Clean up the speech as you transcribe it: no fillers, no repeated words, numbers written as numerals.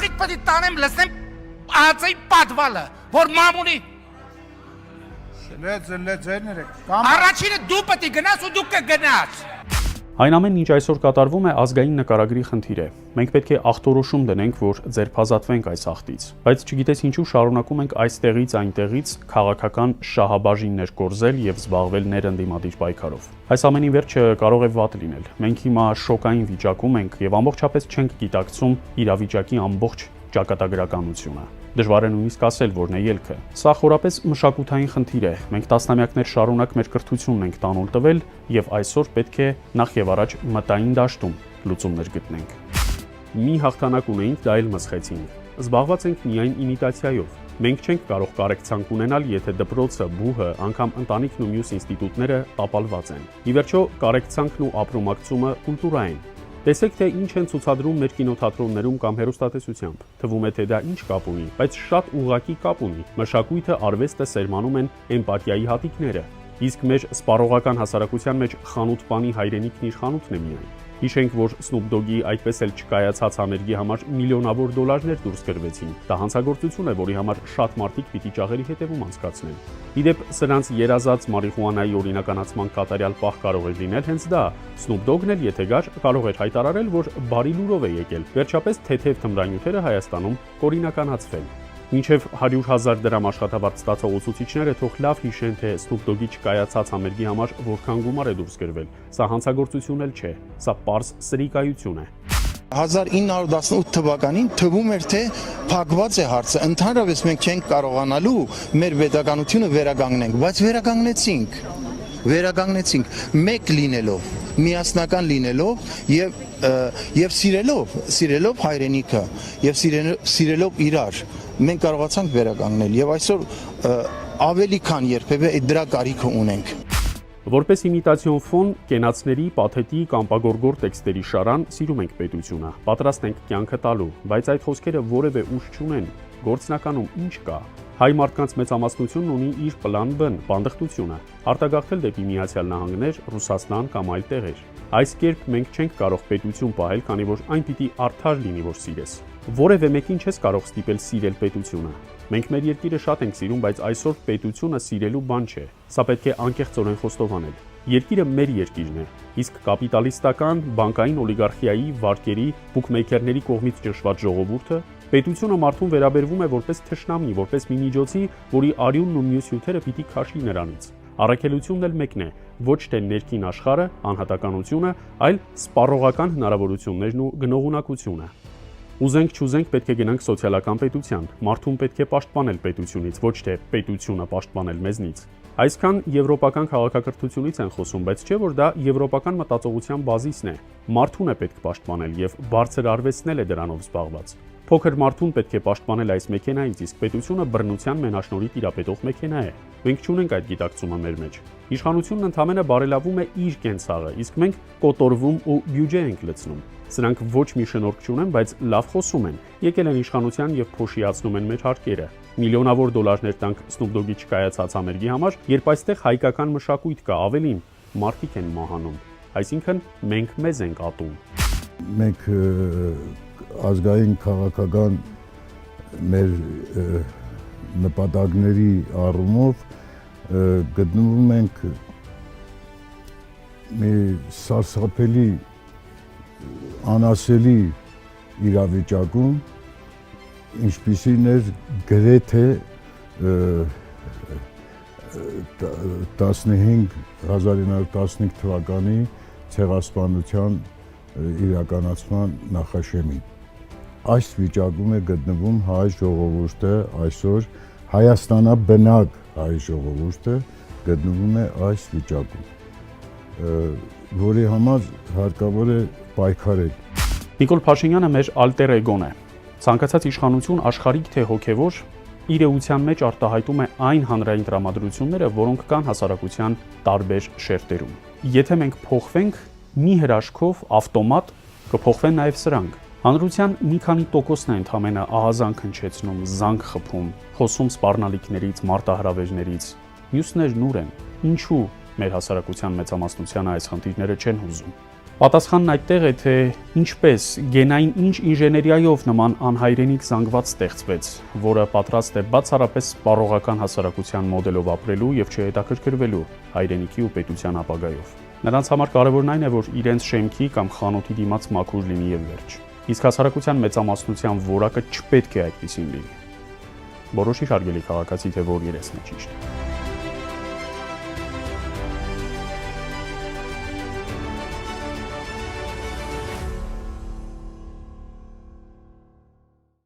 Մարդիկ պետք է տանեմ լսեմ ածի պատվալը, որ մամունի Առաջինը դու պետք է գնաս ու դու կգնաս։ Այն ամենն, ինչ այսօր կատարվում է, ազգային նկարագրի խնդիր է։ Մենք պետք է ախտորոշում դնենք, որ ձերբազատվենք այս ախտից, բայց չգիտես ինչու շարունակում ենք այստեղից այնտեղից քաղաքական շահաբաժիններ կորզել եւ զբաղվել ներընդդիմադիր պայքարով։ Այս ամենի վերջը կարող է վատ լինել։ Մենք հիմա շոկային վիճակում ենք եւ ամբողջապես չենք գիտակցում իրավիճակի ամբողջ ճակատագրականությունը։ Դժվար է նույնիսկ ասել, որն է ելքը։ Սա խորապես մշակութային խնդիր է։ Մենք տասնամյակներ շարունակ մեր կրթությունն ենք տանուլ տվել եւ այսօր պետք է նախ եւ առաջ մտային դաշտում լուծումներ գտնենք։ Մի հաղթանակ ունեինք, դա էլ մսխեցինք։ Զբաղված ենք միայն իմիտացիայով։ Մենք չենք կարող կարեկցանք ունենալ, եթե դպրոցը, բուհը, անգամ ընտանիքն ու մյուս ինստիտուտները տապալված են։ Ի վերջո, կարեկցանքն ու ապրոմակցումը կուլտուրա են։ Տեսեք, թե ինչ են ցուցադրում մեր կինոթատրոններում կամ հեռուստատեսությամբ։ Թվում է, թե դա ինչ կապ ունի, բայց շատ ուղղակի կապ ունի։ Մշակույթը, արվեստը սերմանում են էմպաթիայի հատիկները։ Իսկ մեր սպառողական հասարակության մեջ խանութպանի հայրենիքն իր խանութն է միայն։ Հիշենք, որ Snoop Dogg-ի այդպես էլ չկայացած համերգի համար միլիոնավոր դոլարներ դուրս գրվեցին։ Դա հանցագործություն է, որի համար շատ մարդիկ պիտի ճաղերի հետևում անցկացնեն։ Իդեպ, սրանց երազած մարիխուանայի օրինականացման կատարյալ պահ կարող է լինել հենց դա։ Snoop Dogg-ն էլ եթե գար, կարող էր հայտարարել, որ բարի լուրով է եկել։ Վերջապես թեթև թմրանյութերը Հայաստանում կօրինականացվել։ Մինչև 100,000 դրամ աշխատավարձ ստացող ուսուցիչները թող լավ հիշեն, թե Snoop Dogg-ի չկայացած համերգի համար որքան գումար է դուրս գրվել։ Սա հանցագործություն էլ չէ, սա պարզ սրիկայություն է։ 1918 թվականին թվում էր, թե փակված է հարցը, ընդհանրապես մենք չենք կարողանալու մեր պետականությունը վերականգնենք, բայց վերականգնեցինք մեկ լինելով, միասնական լինելով եւ սիրելով հայրենիքը եւ սիրելով իրար, մենք կարողացանք վերականգնել եւ այսօր ավելի քան երբևէ դրա կարիքը ունենք։ Որպես իմիտացիոն ֆոն, կենացների, պաթետիկ, ամպագորգոր տեքստերի շարան սիրում ենք պետությունը, պատրաստ ենք կյանքը տալու, բայց այդ խոսքերը որևէ ուժ չունեն, գործնականում ինչ կա։ Հայ մարդկանց մեծամասնությունն ունի իր պլան B, բանդխտությունը, արտագաղթել դեպի Միացյալ Նահանգներ, Ռուսաստան կամ այլ տեղեր։ Այս կերպ մենք չենք կարող պետություն պահել, քանի որ այն պիտի արդար լինի, որ սիրես։ Որևէ մեկին չես կարող ստիպել սիրել պետությունը։ Մենք մեր երկիրը շատ ենք սիրում, բայց այսօր պետությունը սիրելու բան չէ։ Սա պետք է անկեղծորեն խոստովանել։ Երկիրը մեր երկիրն է, իսկ կապիտալիստական, բանկային օլիգարխիայի, վարկերի, բուքմեյքերների կողմից ճնշված ժողովուրդը պետությունը մարդուն վերաբերվում է որպես թշնամի, որպես մի միջոցի, որի արյունն ու մյուս հյութերը պիտի քաշի նրանից։ Առաքելությունն էլ մեկն է, ոչ թե ներքին աշխարհը, անհատականությունը, այլ սպառողական հնարավորություններն ու գնողունակությունը։ Ուզենք չուզենք պետք է գնանք սոցիալական պետության, մարդուն պետք է պաշտպանել պետությունից, ոչ թե պետությունը պաշտպանել մեզնից։ Այսքան եվրոպական քաղաքակրթությունից են խոսում, բայց չէ որ դա եվրոպական մտածողության բազիսն է։ Մարդուն է պետք պաշտպանել եւ բարձր արվեստնել է դրանով զբաղված։ Փոքր մարդուն պետք է պաշտպանել այս մեքենայից, իսկ պետությունը բռնության մենաշնորհի տիրապետող մեքենա է։ Մենք չունենք այդ գիտակցումը մեր մեջ։ Իշխանությունն ընդհանրապես բարելավում է իր կենցաղը, իսկ մենք կոտորվում ու բյուջե ենք լցնում։ Սրանք ոչ մի շնորհք չունեն, բայց լավ խոսում են։ Եկել են իշխանության եւ փոշիացնում են մեր հարկերը։ Միլիոնավոր դոլարներ տանք Snoop Dogg-ի չկայացած համերգի համար, երբ այստեղ հայկական մշակույթ կա, ավելին մարդիկ են մահանում։ Այսինքն մենք մեզ ենք ատում։ Մենք ազգային քաղաքական մեր նպատակների առումով գտնվում ենք մի սարսափելի անասելի իրավիճակում, ինչպիսին էր գրեթե 1915 թվականի ցեղասպանության իրականացման նախաշեմին։ Այս վիճակում է գտնվում հայ ժողովուրդը այսօր, Հայաստանաբնակ հայ ժողովուրդը գտնվում է այս վիճակում, որի համար հարկավոր է պայքարել։ Նիկոլ Փաշինյանը մեր ալտեր էգոն է։ Ցանկացած իշխանություն աշխարհիկ թե հոգևոր իր էության մեջ արտահայտում է այն հանրային տրամադրությունները, որոնք կան հասարակության տարբեր շերտերում։ Եթե մենք փոխվենք, մի հրաշքով ավտոմատ կփոխվեն նաև սրանք։ Հանրության մի քանի տոկոսն է ընդամենը ահազանգ հնչեցնում, զանգ խփում, խոսում սպառնալիքներից, մարտահրավերներից։ Մյուսներն ուր են։ Ինչու մեր հասարակության մեծամասնությանը այս խնդիրները չեն հուզում։ Պատասխանն այդտեղ է, թե ինչպես, գենային ինչ ինժեներիայով նման անհայրենիք զանգված ստեղծվեց, որը պատրաստ է բացառապես սպառողական հասարակության մոդելով ապրելու եւ չհետաքրքրվելու հայրենիքի ու պետության ապագայով։ Նրանց համար կարևորն այն է, որ իրենց շեմքի կամ խանութի դիմաց մաքուր լինի եւ վերջ։ Իսկ հասարակության մեծամասնության որակը չպետք է այդպեսին լինի։ Որոշիր հարգելի քաղաքացի, թե որ երեսն է ճիշտ։